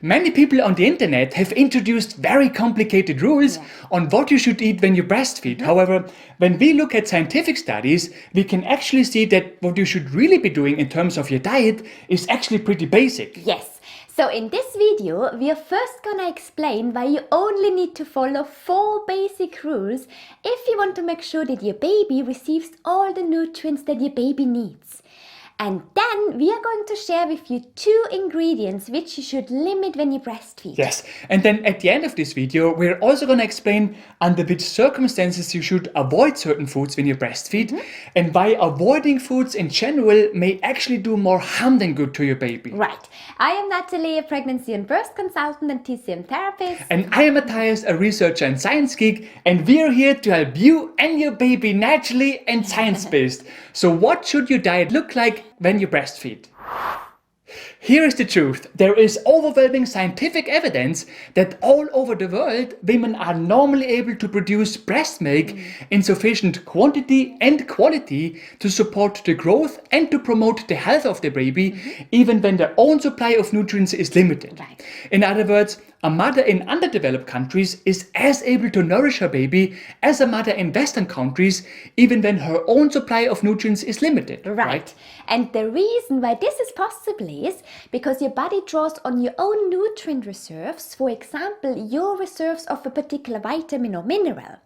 Many people on the internet have introduced very complicated rules on what you should eat when you breastfeed. However, when we look at scientific studies, we can actually see that what you should really be doing in terms of your diet is actually pretty basic. Yes. So in this video, we are first gonna explain why you only need to follow 4 basic rules if you want to make sure that your baby receives all the nutrients that your baby needs. And then we are going to share with you 2 ingredients which you should limit when you breastfeed. Yes, and then at the end of this video, we're also going to explain under which circumstances you should avoid certain foods when you breastfeed and why avoiding foods in general may actually do more harm than good to your baby. Right. I am Natalie, a pregnancy and birth consultant and TCM therapist. And I am Matthias, a researcher and science geek, and we are here to help you and your baby naturally and science-based. So what should your diet look like when you breastfeed? Here is the truth. There is overwhelming scientific evidence that all over the world, women are normally able to produce breast milk in sufficient quantity and quality to support the growth and to promote the health of the baby, even when their own supply of nutrients is limited. Right. In other words, a mother in underdeveloped countries is as able to nourish her baby as a mother in Western countries, even when her own supply of nutrients is limited. Right. And the reason why this is possible is because your body draws on your own nutrient reserves, for example, your reserves of a particular vitamin or mineral.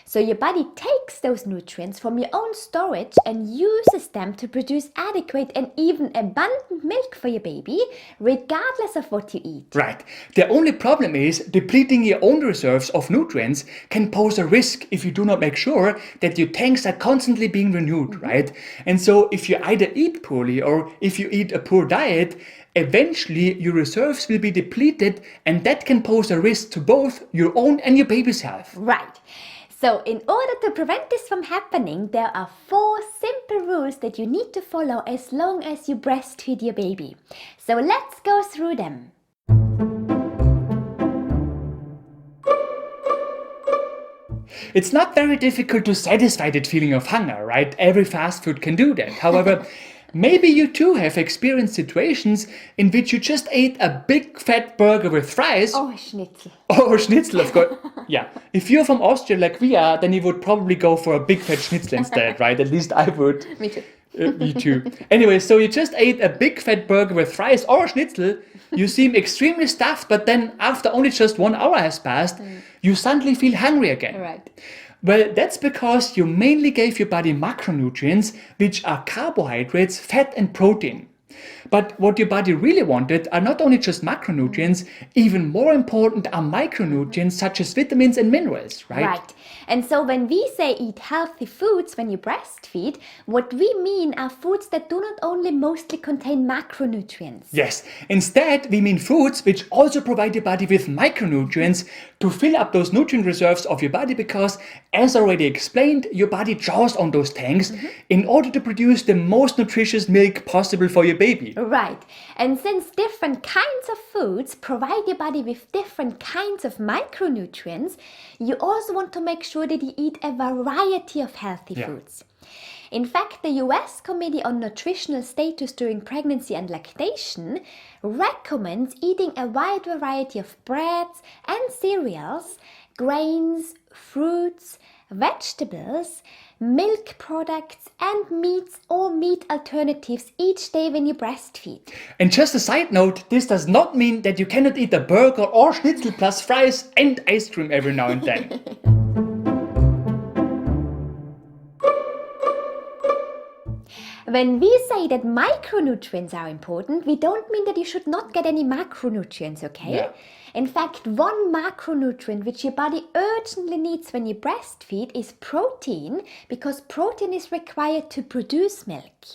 So your body takes those nutrients from your own storage and uses them to produce adequate and even abundant milk for your baby, regardless of what you eat. Right. The only problem is depleting your own reserves of nutrients can pose a risk if you do not make sure that your tanks are constantly being renewed, right? And so if you either eat poorly or if you eat a poor diet, eventually your reserves will be depleted, and that can pose a risk to both your own and your baby's health. Right. So in order to prevent this from happening, there are 4 simple rules that you need to follow as long as you breastfeed your baby. So let's go through them. It's not very difficult to satisfy that feeling of hunger, right? Every fast food can do that. However, maybe you too have experienced situations in which you just ate a big fat burger with fries. Oh, Schnitzel. Or schnitzel, of course. Yeah. If you're from Austria like we are, then you would probably go for a big fat schnitzel instead, right? At least I would. Me too. Me too. Anyway, so you just ate a big fat burger with fries or schnitzel. You seem extremely stuffed, but then after only just 1 hour has passed, you suddenly feel hungry again. Right. Well, that's because you mainly gave your body macronutrients, which are carbohydrates, fat and protein. But what your body really wanted are not only just macronutrients, even more important are micronutrients such as vitamins and minerals, right? Right. And so when we say eat healthy foods when you breastfeed, what we mean are foods that do not only mostly contain macronutrients. Yes, instead we mean foods which also provide your body with micronutrients to fill up those nutrient reserves of your body because, as already explained, your body draws on those tanks in order to produce the most nutritious milk possible for your baby. Right. And since different kinds of foods provide your body with different kinds of micronutrients, you also want to make sure that you eat a variety of healthy foods. In fact, the US Committee on Nutritional Status during Pregnancy and Lactation recommends eating a wide variety of breads and cereals, grains, fruits, vegetables, milk products and meats or meat alternatives each day when you breastfeed. And just a side note, this does not mean that you cannot eat a burger or schnitzel plus fries and ice cream every now and then. When we say that micronutrients are important, we don't mean that you should not get any macronutrients, okay? Yeah. In fact, one macronutrient which your body urgently needs when you breastfeed is protein, because protein is required to produce milk.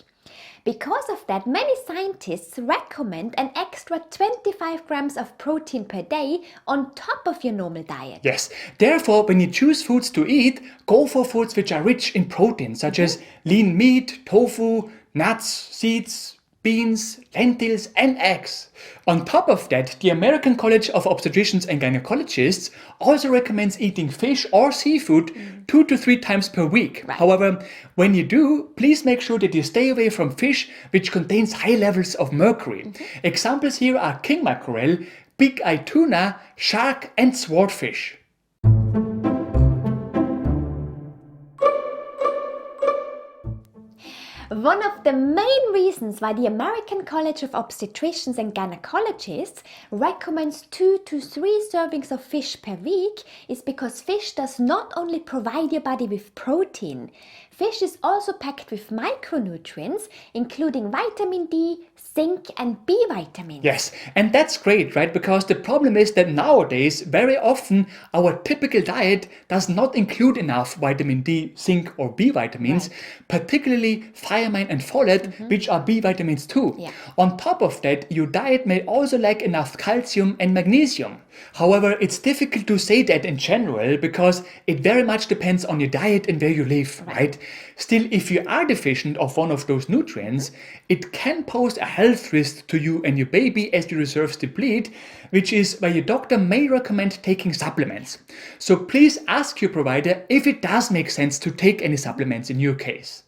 Because of that, many scientists recommend an extra 25 grams of protein per day on top of your normal diet. Yes, therefore, when you choose foods to eat, go for foods which are rich in protein, such as lean meat, tofu, nuts, seeds, beans, lentils, and eggs. On top of that, the American College of Obstetricians and Gynecologists also recommends eating fish or seafood 2 to 3 times per week. Right. However, when you do, please make sure that you stay away from fish which contains high levels of mercury. Examples here are king mackerel, big-eye tuna, shark, and swordfish. One of the main reasons why the American College of Obstetricians and Gynecologists recommends 2 to 3 servings of fish per week is because fish does not only provide your body with protein, fish is also packed with micronutrients, including vitamin D, zinc, and B vitamins. Yes, and that's great, right? Because the problem is that nowadays, very often, our typical diet does not include enough vitamin D, zinc, or B vitamins, particularly thiamine and folate, which are B vitamins too. Yeah. On top of that, your diet may also lack enough calcium and magnesium. However, it's difficult to say that in general because it very much depends on your diet and where you live, right? Still, if you are deficient of one of those nutrients, it can pose a health risk to you and your baby as your reserves deplete, which is why your doctor may recommend taking supplements. So please ask your provider if it does make sense to take any supplements in your case.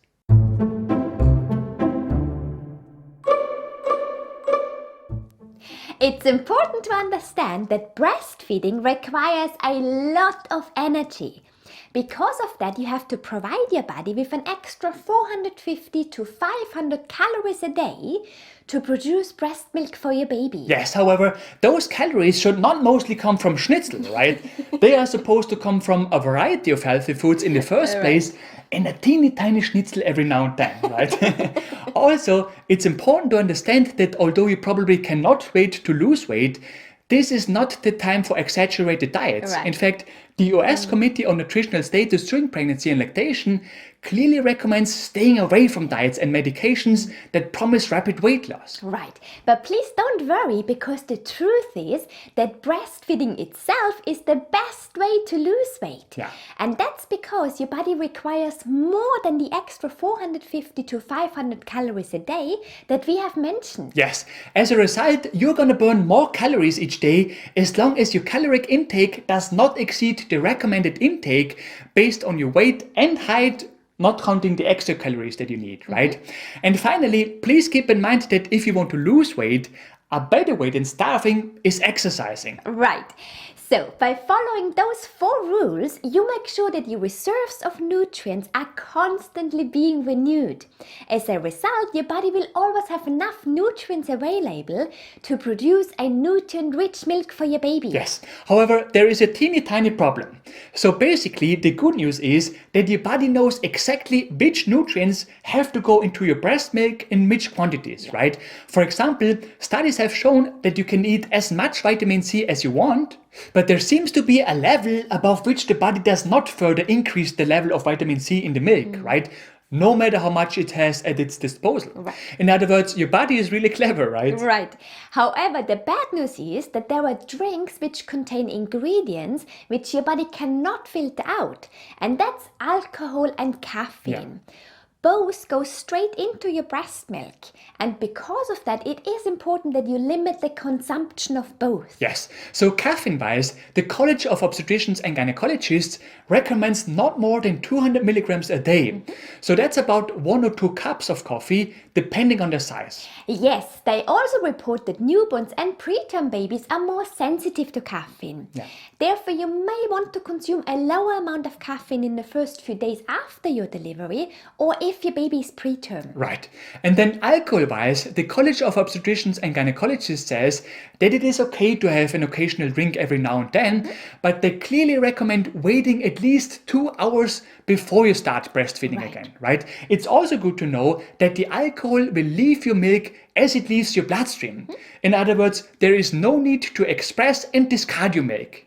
It's important to understand that breastfeeding requires a lot of energy. Because of that, you have to provide your body with an extra 450 to 500 calories a day to produce breast milk for your baby. Yes, however, those calories should not mostly come from schnitzel, right? They are supposed to come from a variety of healthy foods in the first place, and a teeny tiny schnitzel every now and then, right? Also, it's important to understand that although you probably cannot wait to lose weight, this is not the time for exaggerated diets. Right. In fact, the US Committee on Nutritional Status during pregnancy and lactation clearly recommends staying away from diets and medications that promise rapid weight loss. Right, but please don't worry because the truth is that breastfeeding itself is the best way to lose weight. Yeah. And that's because your body requires more than the extra 450 to 500 calories a day that we have mentioned. Yes, as a result, you're gonna burn more calories each day as long as your caloric intake does not exceed the recommended intake based on your weight and height, not counting the extra calories that you need, right? And finally, please keep in mind that if you want to lose weight, a better way than starving is exercising. Right. So, by following those 4 rules, you make sure that your reserves of nutrients are constantly being renewed. As a result, your body will always have enough nutrients available to produce a nutrient-rich milk for your baby. Yes, however, there is a teeny tiny problem. So basically, the good news is that your body knows exactly which nutrients have to go into your breast milk in which quantities, right? For example, studies have shown that you can eat as much vitamin C as you want, but there seems to be a level above which the body does not further increase the level of vitamin C in the milk, right? No matter how much it has at its disposal. Right. In other words, your body is really clever, right? Right. However, the bad news is that there are drinks which contain ingredients which your body cannot filter out, and that's alcohol and caffeine. Both go straight into your breast milk, and because of that, it is important that you limit the consumption of both. Yes, so caffeine-wise, the College of Obstetricians and Gynecologists recommends not more than 200 milligrams a day. So that's about 1 or 2 cups of coffee, depending on the size. Yes, they also report that newborns and preterm babies are more sensitive to caffeine. Yeah. Therefore, you may want to consume a lower amount of caffeine in the first few days after your delivery, or if your baby is preterm. Right. And then alcohol-wise, the College of Obstetricians and Gynecologists says that it is okay to have an occasional drink every now and then, but they clearly recommend waiting at least 2 hours before you start breastfeeding again, right? It's also good to know that the alcohol will leave your milk as it leaves your bloodstream. In other words, there is no need to express and discard your milk.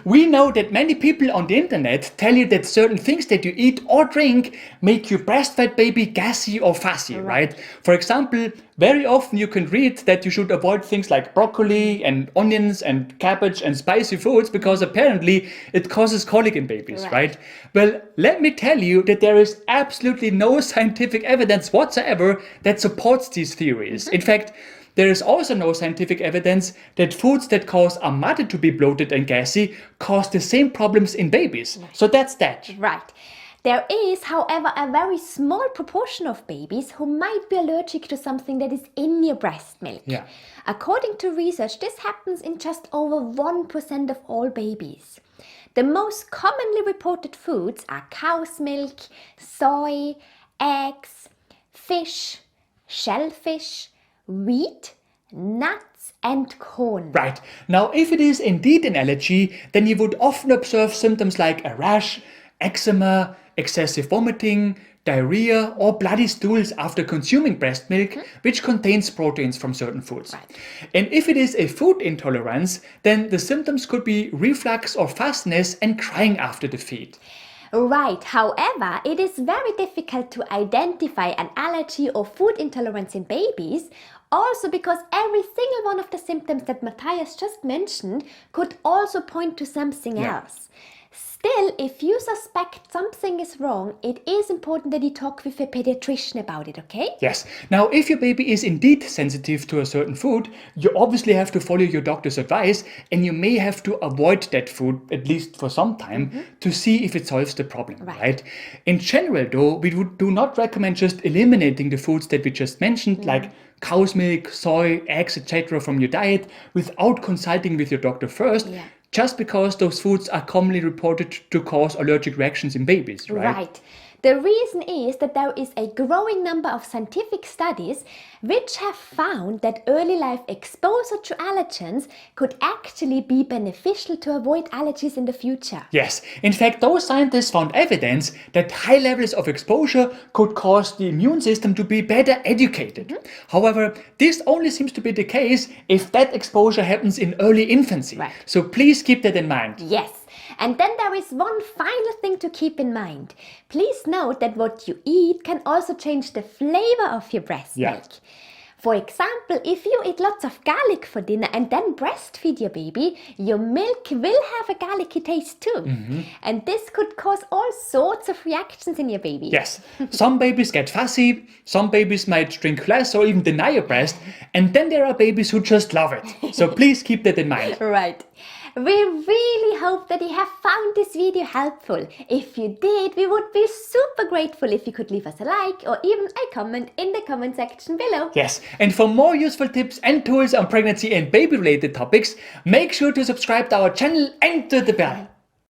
We know that many people on the internet tell you that certain things that you eat or drink make your breastfed baby gassy or fussy, right? For example, very often you can read that you should avoid things like broccoli and onions and cabbage and spicy foods because apparently it causes colic in babies, right? Well, let me tell you that there is absolutely no scientific evidence whatsoever that supports these theories. In fact, there is also no scientific evidence that foods that cause a mother to be bloated and gassy cause the same problems in babies. So that's that. Right. There is, however, a very small proportion of babies who might be allergic to something that is in your breast milk. Yeah. According to research, this happens in just over 1% of all babies. The most commonly reported foods are cow's milk, soy, eggs, fish, shellfish, wheat, nuts and corn. Right. Now, if it is indeed an allergy, then you would often observe symptoms like a rash, eczema, excessive vomiting, diarrhea, or bloody stools after consuming breast milk, which contains proteins from certain foods. And if it is a food intolerance, then the symptoms could be reflux or fussiness and crying after the feed. Right. However, it is very difficult to identify an allergy or food intolerance in babies, also because every single one of the symptoms that Matthias just mentioned could also point to something else. Still, if you suspect something is wrong, it is important that you talk with a pediatrician about it, okay? Yes. Now, if your baby is indeed sensitive to a certain food, you obviously have to follow your doctor's advice, and you may have to avoid that food, at least for some time, to see if it solves the problem, right? In general, though, we do not recommend just eliminating the foods that we just mentioned, like cow's milk, soy, eggs, etc. from your diet without consulting with your doctor first. Just because those foods are commonly reported to cause allergic reactions in babies, right? Right. The reason is that there is a growing number of scientific studies which have found that early life exposure to allergens could actually be beneficial to avoid allergies in the future. Yes, in fact, those scientists found evidence that high levels of exposure could cause the immune system to be better educated. However, this only seems to be the case if that exposure happens in early infancy. So please keep that in mind. Yes. And then there is one final thing to keep in mind. Please note that what you eat can also change the flavor of your breast milk. For example, if you eat lots of garlic for dinner and then breastfeed your baby, your milk will have a garlicky taste too. And this could cause all sorts of reactions in your baby. Yes, some babies get fussy, some babies might drink less or even deny a breast, and then there are babies who just love it. So please keep that in mind. Right. We really hope that you have found this video helpful. If you did, we would be super grateful if you could leave us a like or even a comment in the comment section below. Yes, and for more useful tips and tools on pregnancy and baby related topics, make sure to subscribe to our channel and to the bell.